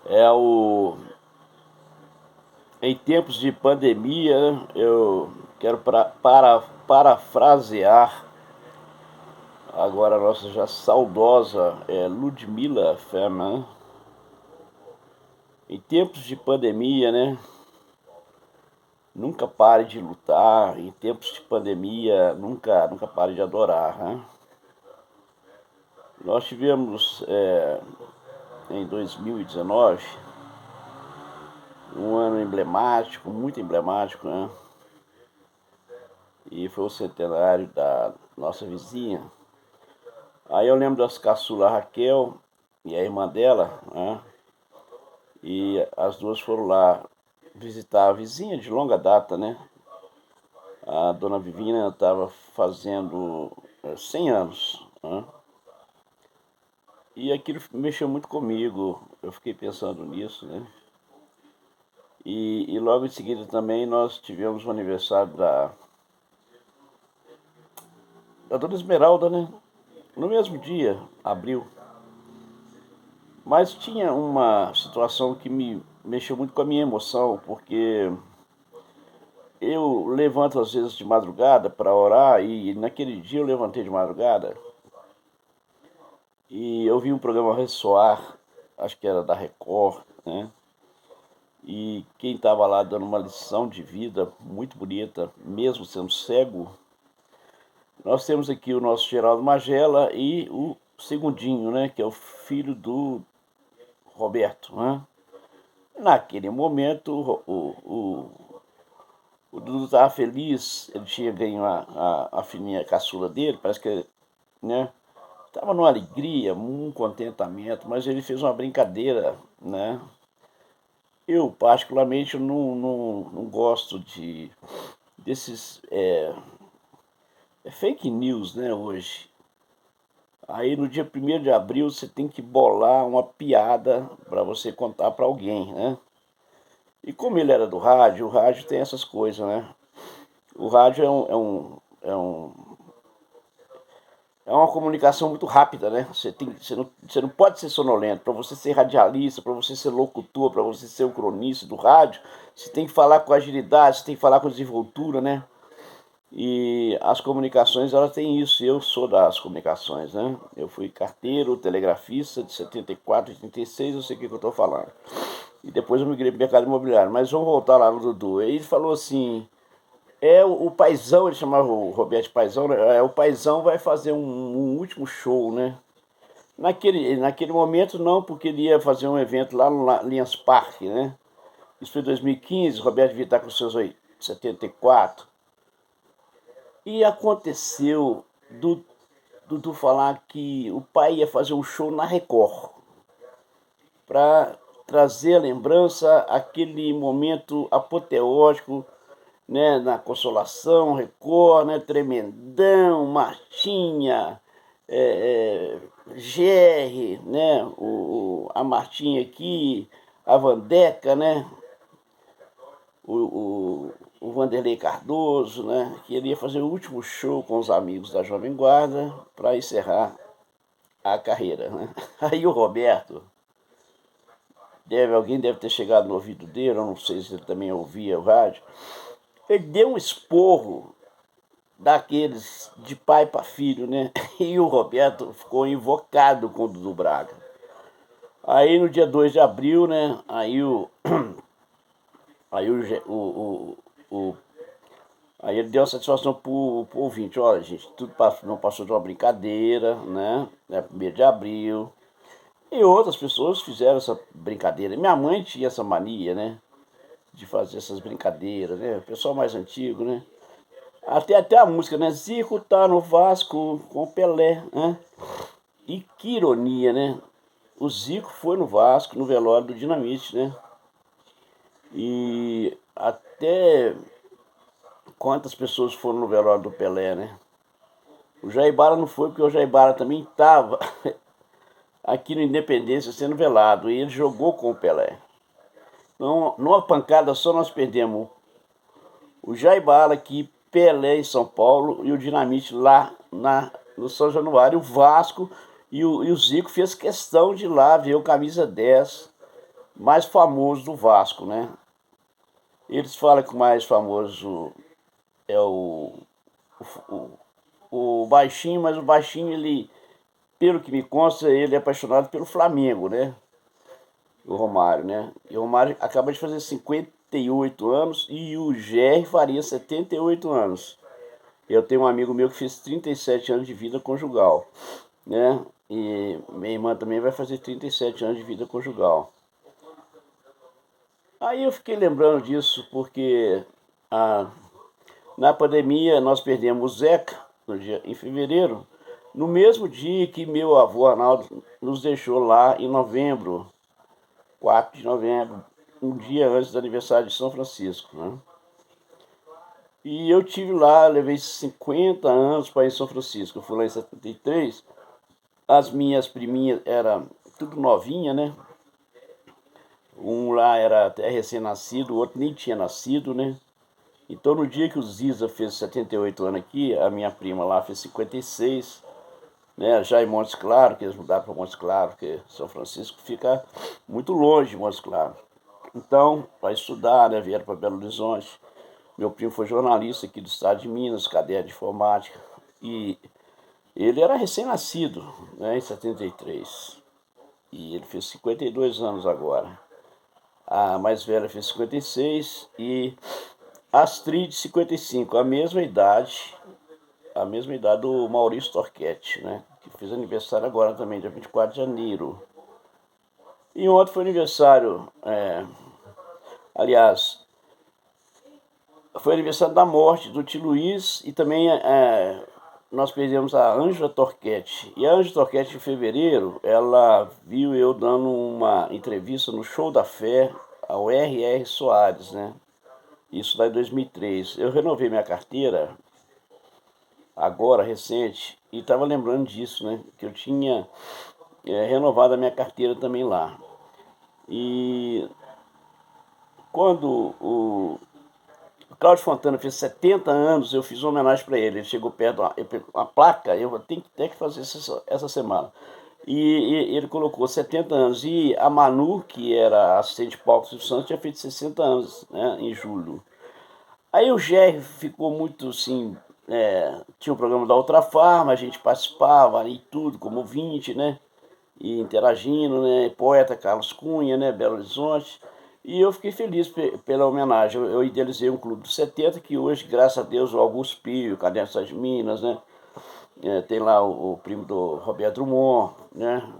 É o Em tempos de pandemia, né, eu quero parafrasear agora a nossa já saudosa Ludmilla Ferman. Em tempos de pandemia, né? Nunca pare de lutar. Em tempos de pandemia, nunca pare de adorar, né? Nós tivemos em 2019 um ano emblemático, muito emblemático, né? E foi o centenário da nossa vizinha. Aí eu lembro das caçula Raquel e a irmã dela, né? E as duas foram lá visitar a vizinha de longa data, né? A dona Vivina estava fazendo 100 anos, né? E aquilo mexeu muito comigo, eu fiquei pensando nisso, né? E logo em seguida também nós tivemos o aniversário da dona Esmeralda, né? No mesmo dia, abril. Mas tinha uma situação que me mexeu muito com a minha emoção, porque eu levanto às vezes de madrugada para orar e naquele dia eu levantei de madrugada e eu vi um programa ressoar, acho que era da Record, né? E quem estava lá dando uma lição de vida muito bonita, mesmo sendo cego, nós temos aqui o nosso Geraldo Magela e o Segundinho, né? Que é o filho do Roberto, né? Naquele momento, o Dudu estava feliz, ele tinha ganho a filhinha caçula dele, parece que, né? Estava numa alegria, um contentamento, mas ele fez uma brincadeira, né? Eu, particularmente, não gosto desses fake news, né, hoje. Aí no dia 1º de abril você tem que bolar uma piada para você contar para alguém, né? E como ele era do rádio, o rádio tem essas coisas, né? O rádio é uma comunicação muito rápida, né? Você não pode ser sonolento. Para você ser radialista, para você ser locutor, para você ser o cronista do rádio, você tem que falar com agilidade, você tem que falar com desenvoltura, né? E as comunicações, elas têm isso. Eu sou das comunicações, né? Eu fui carteiro, telegrafista de 74, 86, eu sei o que eu estou falando. E depois eu migrei para o mercado imobiliário. Mas vamos voltar lá no Dudu. Ele falou assim, o Paizão, ele chamava o Roberto Paizão, né? O Paizão vai fazer um último show, né? Naquele momento não, porque ele ia fazer um evento lá no Linhas Parque, né? Isso foi em 2015, o Roberto devia estar com seus 74. E aconteceu do Dudu falar que o pai ia fazer um show na Record para trazer a lembrança aquele momento apoteótico, né, na Consolação, Record, né, Tremendão, Martinha, GR, né, a Martinha aqui, a Vandeca, né, o Vanderlei Cardoso, né, que ele ia fazer o último show com os amigos da Jovem Guarda para encerrar a carreira, né. Aí o Roberto, alguém deve ter chegado no ouvido dele, eu não sei se ele também ouvia o rádio, ele deu um esporro daqueles de pai para filho, né? E o Roberto ficou invocado com o Dudu Braga. Aí no dia 2 de abril, né? Aí aí ele deu a satisfação pro ouvinte, olha gente, tudo não passou de uma brincadeira, né? É 1º de abril. E outras pessoas fizeram essa brincadeira. Minha mãe tinha essa mania, né? De fazer essas brincadeiras, né? O pessoal mais antigo, né? Até a música, né? Zico tá no Vasco com Pelé, né? E que ironia, né? O Zico foi no Vasco, no velório do Dinamite, né? E até quantas pessoas foram no velório do Pelé, né? O Jaibara não foi, porque o Jaibara também estava aqui no Independência sendo velado, e ele jogou com o Pelé. Então, numa pancada só nós perdemos o Jaibara aqui, Pelé em São Paulo e o Dinamite lá no São Januário, o Vasco e o Zico fez questão de ir lá ver o camisa 10 mais famoso do Vasco, né? Eles falam que o mais famoso é o, o Baixinho, mas o Baixinho, ele, pelo que me consta, ele é apaixonado pelo Flamengo, né? O Romário, né? E o Romário acaba de fazer 58 anos e o GR faria 78 anos. Eu tenho um amigo meu que fez 37 anos de vida conjugal, né? E minha irmã também vai fazer 37 anos de vida conjugal. Aí eu fiquei lembrando disso porque na pandemia nós perdemos o Zeca em fevereiro, no mesmo dia que meu avô Arnaldo nos deixou lá em novembro, 4 de novembro, um dia antes do aniversário de São Francisco, né? E eu tive lá, levei 50 anos para ir em São Francisco. Eu fui lá em 73. As minhas priminhas eram tudo novinha, né? Um lá era até recém-nascido, o outro nem tinha nascido, né? Então no dia que o Ziza fez 78 anos aqui, a minha prima lá fez 56, né? Já em Montes Claros, que eles mudaram para Montes Claros, porque São Francisco fica muito longe de Montes Claros. Então, para estudar, né? Vieram para Belo Horizonte. Meu primo foi jornalista aqui do estado de Minas, cadeia de informática. E ele era recém-nascido, né, em 73. E ele fez 52 anos agora. A mais velha fez 56 e a Astrid 55, a mesma idade do Maurício Torquetti, né, que fez aniversário agora também, dia 24 de janeiro. E ontem foi aniversário, aliás, foi aniversário da morte do tio Luiz e também nós perdemos a Ângela Torquetti. E a Ângela Torquetti, em fevereiro, ela viu eu dando uma entrevista no Show da Fé ao R.R. Soares, né? Isso lá em 2003. Eu renovei minha carteira, agora, recente, e estava lembrando disso, né? Que eu tinha renovado a minha carteira também lá. E quando o Cláudio Fontana fez 70 anos, eu fiz uma homenagem para ele. Ele chegou perto, uma placa, eu tenho que ter que fazer essa semana. E ele colocou 70 anos. E a Manu, que era assistente de palco do Santos, tinha feito 60 anos, né, em julho. Aí o Jerry ficou muito assim. Tinha o programa da Outra Farma, a gente participava e tudo, como ouvinte, né? E interagindo, né? Poeta Carlos Cunha, né? Belo Horizonte. E eu fiquei feliz pela homenagem. Eu idealizei um clube dos 70 que hoje, graças a Deus, o Augusto Pio, Caderno das Minas, né? Tem lá o primo do Roberto Drummond, né?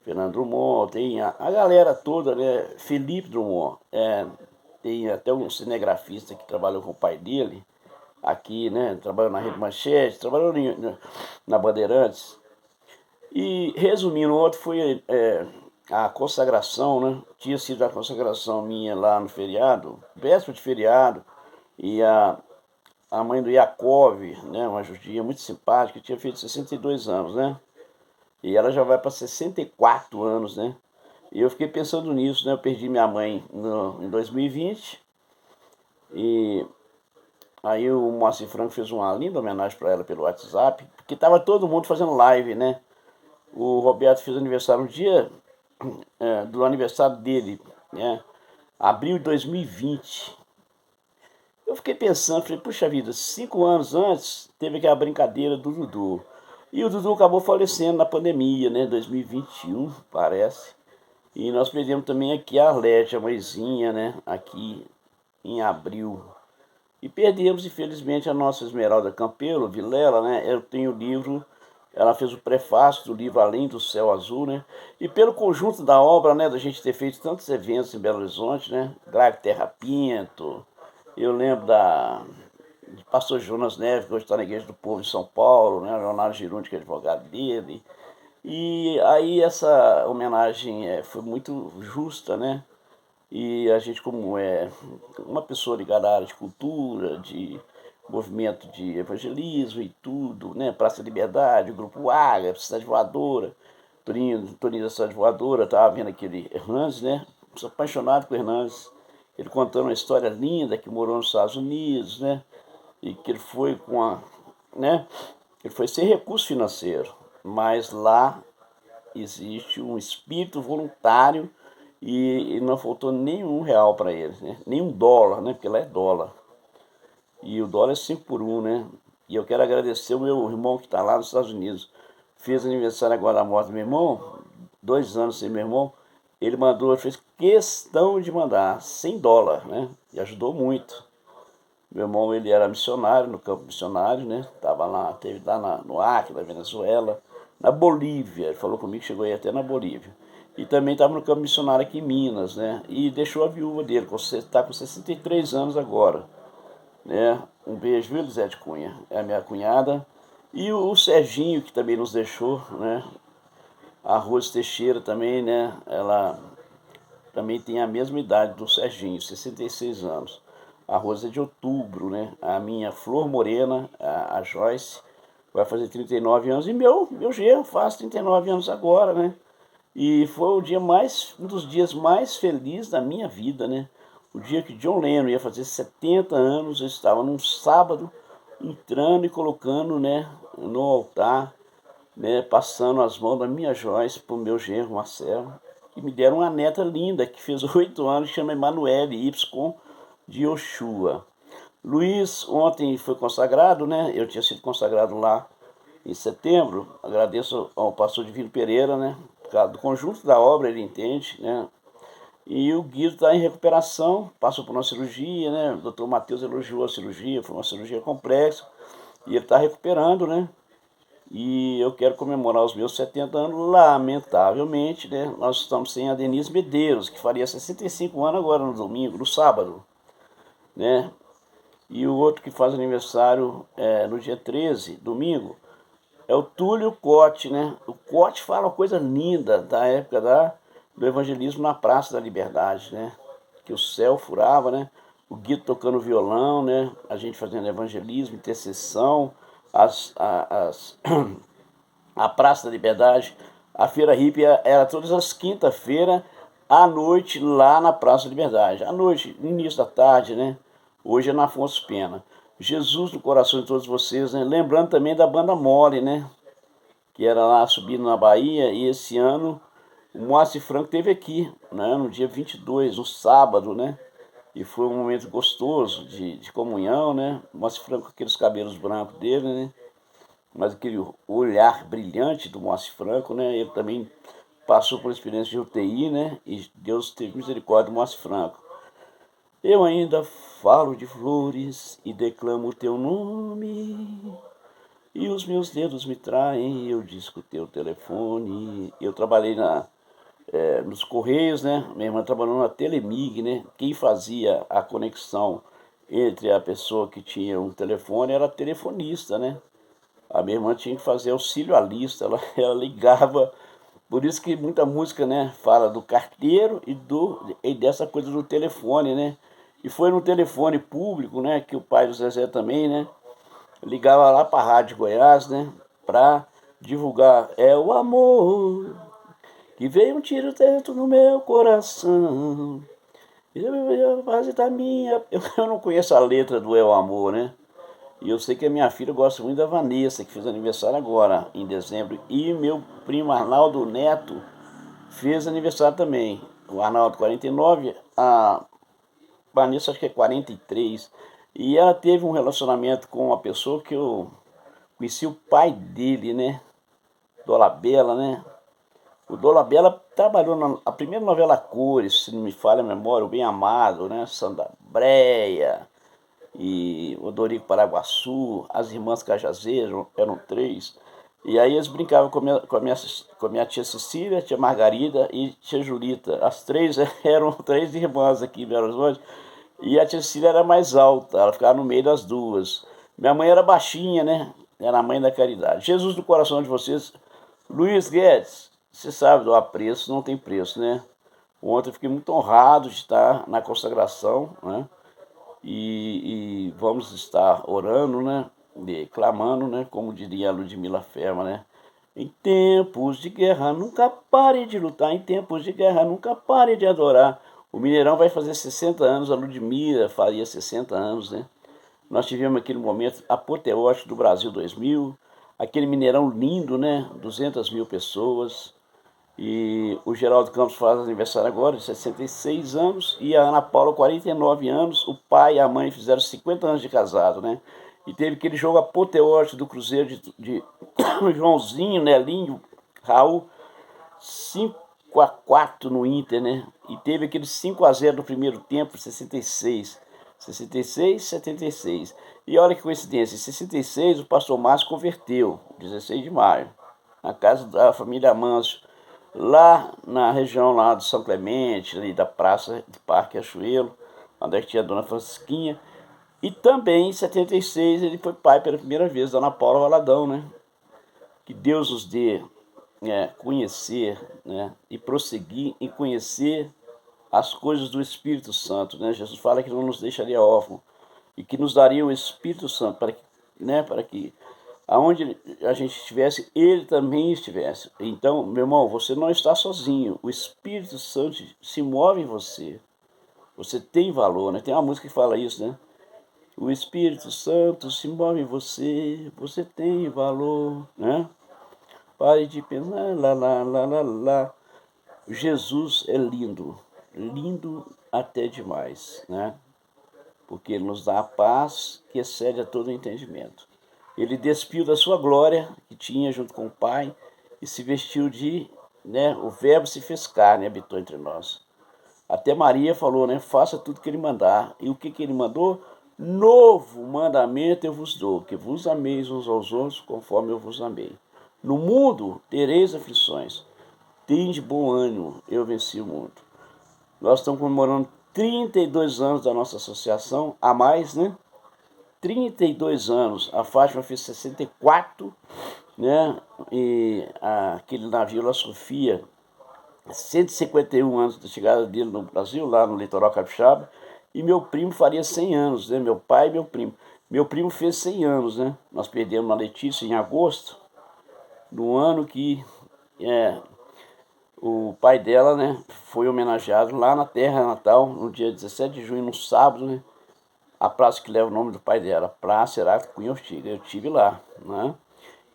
Fernando Drummond, tem a galera toda, né? Felipe Drummond, tem até um cinegrafista que trabalhou com o pai dele aqui, né? Trabalhou na Rede Manchete, trabalhou na Bandeirantes. E resumindo, ontem foi a consagração, né? Tinha sido a consagração minha lá no feriado, véspera de feriado, e a mãe do Yakov, né? Uma judia muito simpática, tinha feito 62 anos, né? E ela já vai para 64 anos, né? E eu fiquei pensando nisso, né? Eu perdi minha mãe em 2020 e aí o Moacir Franco fez uma linda homenagem para ela pelo WhatsApp, porque tava todo mundo fazendo live, né? O Roberto fez aniversário no dia do aniversário dele, né? Abril de 2020. Eu fiquei pensando, falei, puxa vida, 5 anos antes teve aquela brincadeira do Dudu. E o Dudu acabou falecendo na pandemia, né? 2021, parece. E nós perdemos também aqui a Arlete, a mãezinha, né? Aqui em abril. E perdemos, infelizmente, a nossa Esmeralda Campelo, Vilela, né? Eu tenho o livro, ela fez o prefácio do livro Além do Céu Azul, né? E pelo conjunto da obra, né? Da gente ter feito tantos eventos em Belo Horizonte, né? Grave Terra Pinto, eu lembro de Pastor Jonas Neves, que hoje está na Igreja do Povo em São Paulo, né? Leonardo Girundi, que é advogado dele. E aí essa homenagem foi muito justa, né? E a gente, como é uma pessoa ligada à área de cultura, de movimento de evangelismo e tudo, né? Praça da Liberdade, o Grupo Água, Cidade Voadora, Toninho da Cidade Voadora, tava vendo aquele Hernandes, né? Sou apaixonado com o Hernandes. Ele contando uma história linda, que morou nos Estados Unidos, né? E que ele foi com a, né? Ele foi sem recurso financeiro, mas lá existe um espírito voluntário e não faltou nenhum real para eles, né? Nenhum dólar, né? Porque lá é dólar. E o dólar é 5 por 1, né? E eu quero agradecer o meu irmão que está lá nos Estados Unidos. Fez aniversário agora da morte do meu irmão, 2 anos sem meu irmão. Ele mandou, fez questão de mandar 100 dólares, né? E ajudou muito. Meu irmão, ele era missionário, no campo missionário, né? Tava lá, teve lá no Acre, na Venezuela, na Bolívia. Ele falou comigo que chegou aí até na Bolívia. E também estava no campo missionário aqui em Minas, né? E deixou a viúva dele, está com 63 anos agora, né? Um beijo, viu, Elisete Cunha? É a minha cunhada. E o Serginho, que também nos deixou, né? A Rose Teixeira também, né? Ela também tem a mesma idade do Serginho, 66 anos. A Rosa é de outubro, né? A minha Flor Morena, a Joyce, vai fazer 39 anos. E meu genro faz 39 anos agora, né? E foi um dos dias mais felizes da minha vida, né? O dia que John Lennon ia fazer 70 anos, eu estava num sábado entrando e colocando, né, no altar, né, passando as mãos da minha Joyce para o meu genro Marcelo, e me deram uma neta linda que fez 8 anos, que chama Emanuele Y de Oxua. Luiz ontem foi consagrado, né? Eu tinha sido consagrado lá em setembro. Agradeço ao pastor Divino Pereira, né? Por causa do conjunto da obra, ele entende, né? E o Guido está em recuperação, passou por uma cirurgia, né? O doutor Matheus elogiou a cirurgia, foi uma cirurgia complexa. E ele está recuperando, né? E eu quero comemorar os meus 70 anos, lamentavelmente, né? Nós estamos sem a Denise Medeiros, que faria 65 anos agora no domingo, no sábado, né? E o outro que faz aniversário no dia 13, domingo, é o Túlio Cote, né? O Cote fala uma coisa linda da época do evangelismo na Praça da Liberdade, né? Que o céu furava, né? O Guido tocando violão, né? A gente fazendo evangelismo, intercessão, a Praça da Liberdade. A Feira Hippie era todas as quinta-feiras à noite lá na Praça da Liberdade. À noite, no início da tarde, né? Hoje é na Afonso Pena. Jesus no coração de todos vocês, né? Lembrando também da banda Mole, né? Que era lá subindo na Bahia. E esse ano o Moacir Franco esteve aqui, né? No dia 22, no sábado, né? E foi um momento gostoso de comunhão, né? O Moacir Franco com aqueles cabelos brancos dele, né? Mas aquele olhar brilhante do Moacir Franco, né? Ele também passou por experiência de UTI, né? E Deus teve misericórdia do Moacir Franco. Eu ainda falo de flores e declamo o teu nome. E os meus dedos me traem, eu disco teu telefone. Eu trabalhei nos Correios, né? Minha irmã trabalhou na Telemig, né? Quem fazia a conexão entre a pessoa que tinha um telefone era a telefonista, né? A minha irmã tinha que fazer auxílio à lista, ela ligava. Por isso que muita música, né, fala do carteiro e dessa coisa do telefone, né? E foi no telefone público, né, que o pai do Zezé também, né, ligava lá para a Rádio Goiás, né, para divulgar o amor que veio um tiro dentro no meu coração. Eu, base da minha, eu não conheço a letra do É o Amor, né? E eu sei que a minha filha gosta muito da Vanessa, que fez aniversário agora, em dezembro. E meu primo Arnaldo Neto fez aniversário também. O Arnaldo 49, a Vanessa acho que é 43. E ela teve um relacionamento com uma pessoa que eu conheci o pai dele, né? Dolabella, né? O Dolabella trabalhou na primeira novela Cores, se não me falha a memória, o Bem Amado, né? Sandra Breia, e Odorico Paraguaçu, as irmãs Cajazeiras, eram três. E aí eles brincavam com a minha tia Cecília, tia Margarida e tia Julita. As três eram três irmãs aqui em Belo Horizonte. E a tia Cecília era mais alta, ela ficava no meio das duas. Minha mãe era baixinha, né? Era a mãe da caridade. Jesus do coração de vocês. Luiz Guedes, você sabe, do apreço não tem preço, né? Ontem eu fiquei muito honrado de estar na consagração, né? E vamos estar orando, né? E clamando, né? Como diria a Ludmila Ferma, né? Em tempos de guerra, nunca pare de lutar. Em tempos de guerra, nunca pare de adorar. O Mineirão vai fazer 60 anos, a Ludmila faria 60 anos, né? Nós tivemos aquele momento apoteótico do Brasil 2000, aquele Mineirão lindo, né? 200 mil pessoas. E o Geraldo Campos faz aniversário agora, de 66 anos, e a Ana Paula, 49 anos. O pai e a mãe fizeram 50 anos de casado, né? E teve aquele jogo apoteótico do Cruzeiro de Joãozinho, Nelinho, Raul, 5-4 no Inter, né? E teve aquele 5-0 no primeiro tempo, 66. 66, 76. E olha que coincidência, em 66 o pastor Márcio converteu, 16 de maio, na casa da família Manso, lá na região lá de São Clemente, ali da Praça do Parque Achuelo, onde tinha a Dona Francisquinha. E também em 76 ele foi pai pela primeira vez, Dona Paula Valadão, né? Que Deus nos dê conhecer, né? E prosseguir em conhecer as coisas do Espírito Santo, né? Jesus fala que não nos deixaria órfãos e que nos daria o Espírito Santo para que aonde a gente estivesse, ele também estivesse. Então, meu irmão, você não está sozinho. O Espírito Santo se move em você. Você tem valor, né? Tem uma música que fala isso, né? O Espírito Santo se move em você, você tem valor, né? Pare de pensar, lá, lá, lá, lá, lá. Jesus é lindo, lindo até demais, né? Porque ele nos dá a paz que excede a todo entendimento. Ele despiu da sua glória, que tinha junto com o Pai, e se vestiu de, né, o verbo se fez carne e habitou entre nós. Até Maria falou, né, faça tudo que ele mandar. E o que ele mandou? Novo mandamento eu vos dou, que vos ameis uns aos outros, conforme eu vos amei. No mundo tereis aflições, tende bom ânimo, eu venci o mundo. Nós estamos comemorando 32 anos da nossa associação, a mais, né? 32 anos. A Fátima fez 64, né? E aquele navio La Sofia, 151 anos da chegada dele no Brasil, lá no litoral capixaba. E meu primo faria 100 anos, né? Meu pai e meu primo. Meu primo fez 100 anos, né? Nós perdemos a Letícia em agosto, no ano que o pai dela, né, foi homenageado lá na terra natal, no dia 17 de junho, no sábado, né? A praça que leva o nome do pai dela, Praça Heráclito Cunha Ortiga. Eu tive lá, né?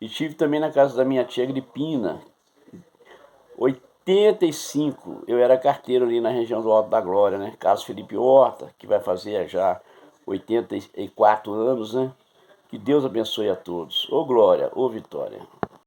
E tive também na casa da minha tia Agripina, 85. Eu era carteiro ali na região do Alto da Glória, né? Carlos Felipe Horta, que vai fazer já 84 anos, né? Que Deus abençoe a todos. Ô glória, ô vitória.